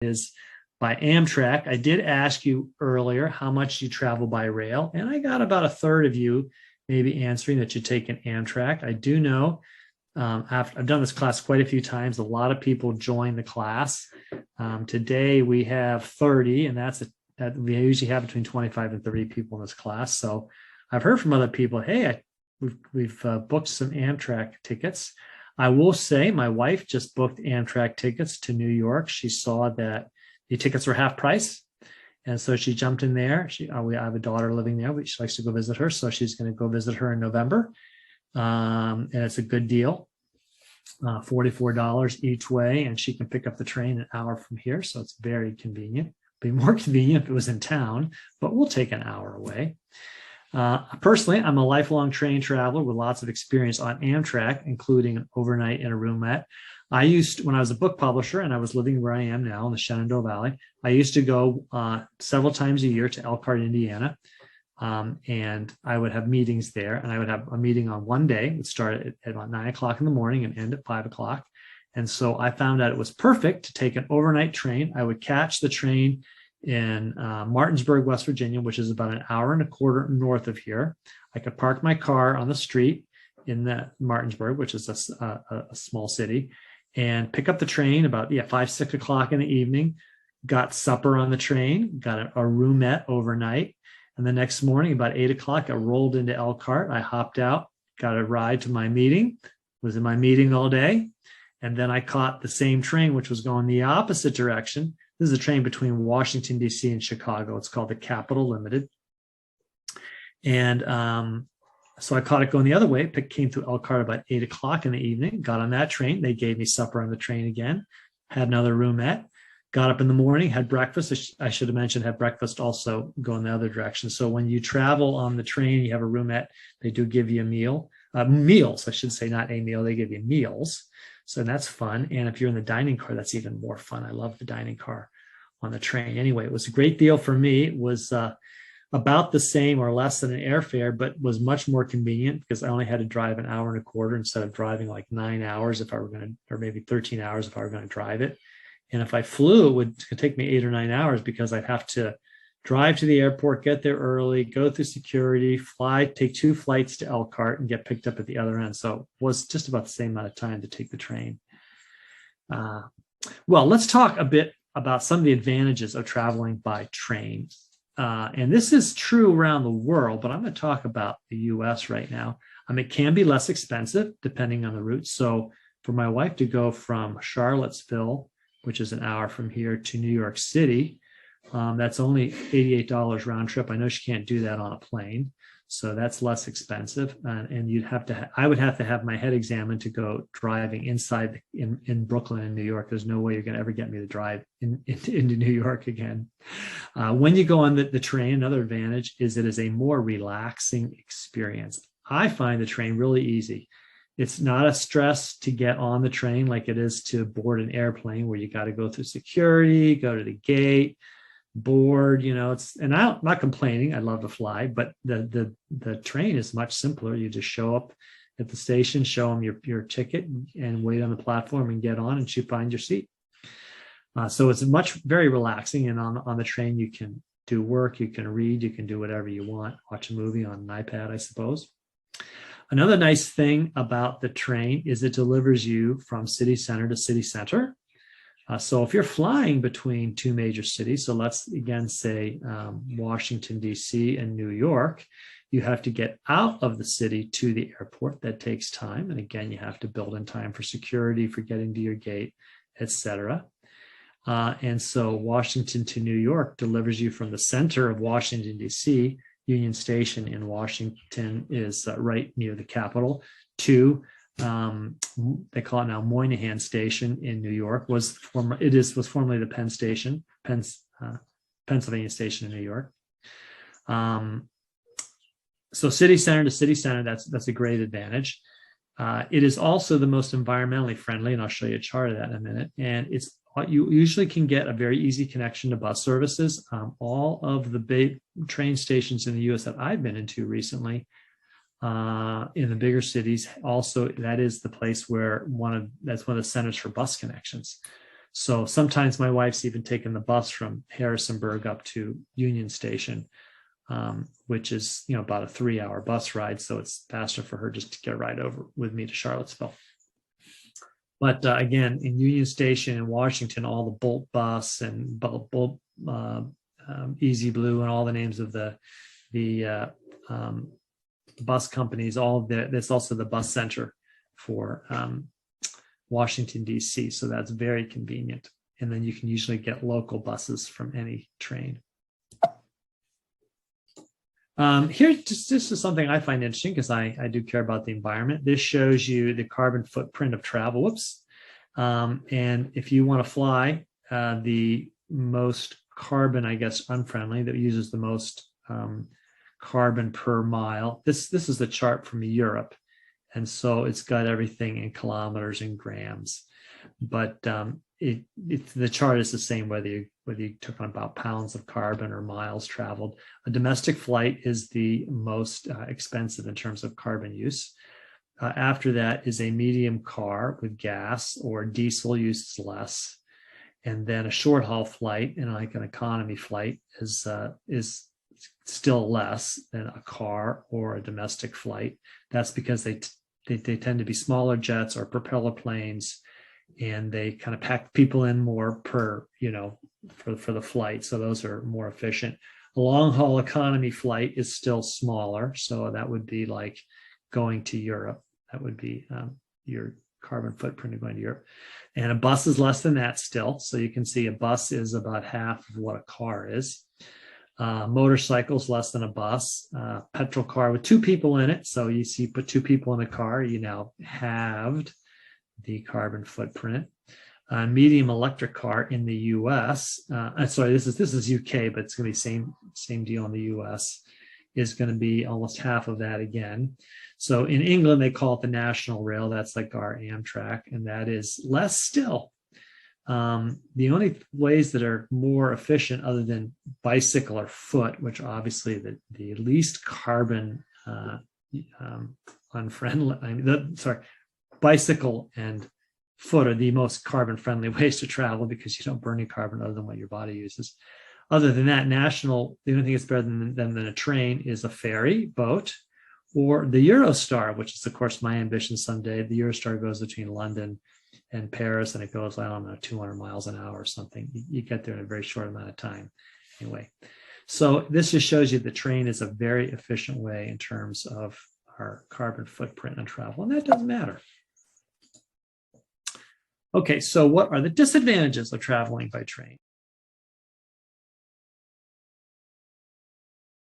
is by Amtrak. I did ask you earlier how much you travel by rail, and I got about a third of you maybe answering that you take an Amtrak. I do know I've done this class quite a few times. A lot of people join the class. Today we have 30, and that we usually have between 25 and 30 people in this class. So I've heard from other people, hey, we've booked some Amtrak tickets. I will say my wife just booked Amtrak tickets to New York. She saw that the tickets were half price. And so she jumped in there. I have a daughter living there. She likes to go visit her. So she's going to go visit her in November. And it's a good deal, $44 each way. And she can pick up the train an hour from here. So it's very convenient. It'd be more convenient if it was in town, but we'll take an hour away. Personally, I'm a lifelong train traveler with lots of experience on Amtrak, including an overnight and a roomette. When I was a book publisher and I was living where I am now in the Shenandoah Valley, I used to go several times a year to Elkhart, Indiana. And I would have meetings there, and I would have a meeting on one day. It would start at about 9 o'clock in the morning and end at 5 o'clock. And so I found out it was perfect to take an overnight train. I would catch the train in Martinsburg, West Virginia, which is about an hour and a quarter north of here. I could park my car on the street in Martinsburg, which is a small city, and pick up the train about 5, 6 o'clock in the evening. Got supper on the train, got a roomette overnight. And the next morning, about 8 o'clock, I rolled into Elkhart. I hopped out, got a ride to my meeting, was in my meeting all day. And then I caught the same train, which was going the opposite direction. This is a train between Washington, D.C. and Chicago. It's called the Capital Limited. And so I caught it going the other way. Came through Elkhart about 8 o'clock in the evening, got on that train. They gave me supper on the train again, had another roomette. Got up in the morning, had breakfast. I should have mentioned had breakfast also going the other direction. So when you travel on the train, you have a roomette, they do give you a meal. Meals, I should say, not a meal. They give you meals. So that's fun. And if you're in the dining car, that's even more fun. I love the dining car on the train. Anyway, it was a great deal for me. It was about the same or less than an airfare, but was much more convenient because I only had to drive an hour and a quarter instead of driving like 9 hours if I were going to, or maybe 13 hours if I were going to drive it. And if I flew, it would take me 8 or 9 hours because I'd have to drive to the airport, get there early, go through security, take 2 flights to Elkhart and get picked up at the other end. So it was just about the same amount of time to take the train. Well, let's talk a bit about some of the advantages of traveling by train. And this is true around the world, but I'm going to talk about the US right now. It can be less expensive depending on the route. So for my wife to go from Charlottesville, which is an hour from here, to New York City, that's only $88 round trip. I know she can't do that on a plane, so that's less expensive. And I would have to have my head examined to go driving inside in Brooklyn and New York. There's no way you're going to ever get me to drive into New York again. When you go on the train, another advantage is it is a more relaxing experience. I find the train really easy. It's not a stress to get on the train like it is to board an airplane where you got to go through security, go to the gate, board, and I'm not complaining. I love to fly, but the train is much simpler. You just show up at the station, show them your ticket and wait on the platform and get on and you find your seat. So it's very relaxing. And on the train, you can do work, you can read, you can do whatever you want, watch a movie on an iPad, I suppose. Another nice thing about the train is it delivers you from city center to city center. So if you're flying between 2 major cities, so let's again say Washington, D.C. and New York, you have to get out of the city to the airport. That takes time. And again, you have to build in time for security, for getting to your gate, etc. And so Washington to New York delivers you from the center of Washington, D.C. Union Station in Washington is right near the Capitol, to they call it now Moynihan Station in New York. Was formerly the Penn Station, Pennsylvania Station in New York. So city center to city center, that's a great advantage. It is also the most environmentally friendly, and I'll show you a chart of that in a minute. And you usually can get a very easy connection to bus services. All of the big train stations in the U.S. that I've been into recently, in the bigger cities, also that is the place where that's one of the centers for bus connections. So sometimes my wife's even taken the bus from Harrisonburg up to Union Station, which is, about a 3-hour bus ride. So it's faster for her just to get right over with me to Charlottesville. But again, in Union Station in Washington, all the Bolt Bus and Easy Blue and all the names of the bus companies, there's also the bus center for Washington, D.C. So that's very convenient. And then you can usually get local buses from any train. Here, this is something I find interesting because I do care about the environment. This shows you the carbon footprint of travel. Whoops. And if you want to fly the most carbon, I guess, unfriendly, that uses the most carbon per mile, this is the chart from Europe. And so it's got everything in kilometers and grams. But the chart is the same whether you took on about pounds of carbon or miles traveled. A domestic flight is the most expensive in terms of carbon use. After that is a medium car with gas or diesel uses less. And then a short haul flight, and like an economy flight, is still less than a car or a domestic flight. That's because they tend to be smaller jets or propeller planes, and they kind of pack people in more per, for the flight. So those are more efficient. A long haul economy flight is still smaller. So that would be like going to Europe. That would be your carbon footprint of going to Europe. And a bus is less than that still. So you can see a bus is about half of what a car is. Motorcycles less than a bus. Petrol car with 2 people in it. So you see, put 2 people in the car, you now halved the carbon footprint. Medium electric car in the U.S. Sorry, this is UK, but it's going to be same deal in the U.S. is going to be almost half of that again. So in England, they call it the National Rail. That's like our Amtrak, and that is less still. The only ways that are more efficient other than bicycle or foot, which obviously the least carbon unfriendly, bicycle and foot are the most carbon friendly ways to travel because you don't burn any carbon other than what your body uses. Other than that, the only thing that's better than a train is a ferry boat or the Eurostar, which is, of course, my ambition someday. The Eurostar goes between London and Paris, and it goes, 200 miles an hour or something. You get there in a very short amount of time. Anyway, so this just shows you the train is a very efficient way in terms of our carbon footprint on travel, and that doesn't matter. Okay, so what are the disadvantages of traveling by train?